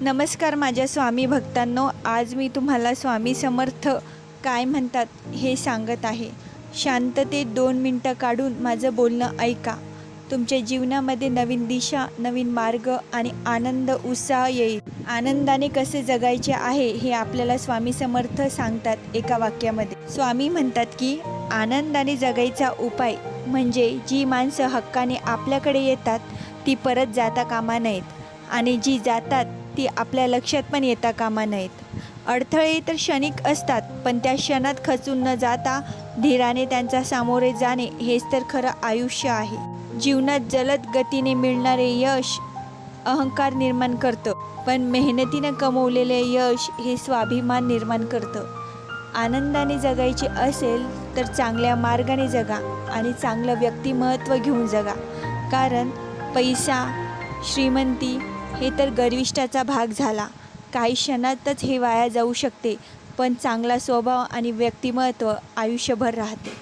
नमस्कार माझ्या स्वामी भक्तांनो, आज मी तुम्हाला स्वामी समर्थ काय म्हणतात हे सांगत आहे. शांततेत 2 मिनटं काढून माझं बोलणं ऐका. तुमच्या जीवनामध्ये नवीन दिशा, नवीन मार्ग आणि आनंद, उत्साह येईल. आनंदाने कसे जगायचे आहे हे आपल्याला स्वामी समर्थ सांगतात एका वाक्यामध्ये. स्वामी म्हणतात की आनंदाने जगायचा उपाय म्हणजे जी माणसं हक्काने आपल्याकडे येतात ती परत जाता कामा नयेत आणि जी जातात ती आपल्या लक्षात पण येता कामा नयेत. अडथळे तर क्षणिक असतात, पण त्या क्षणात खचून न जाता धीराने त्यांचा सामोरे जाणे हेच तर खरं आयुष्य आहे. जीवनात जलद गतीने मिळणारे यश अहंकार निर्माण करतं, पण मेहनतीनं कमवलेले यश हे स्वाभिमान निर्माण करतं. आनंदाने जगायचे असेल तर चांगल्या मार्गाने जगा आणि चांगलं व्यक्तिमत्व घेऊन जगा. कारण पैसा, श्रीमंती हे तर गर्विष्ठाचा भाग झाला. काही क्षणातच हे वाया जाऊ शकते, पण चांगला स्वभाव आणि व्यक्तिमत्व आयुष्यभर राहते.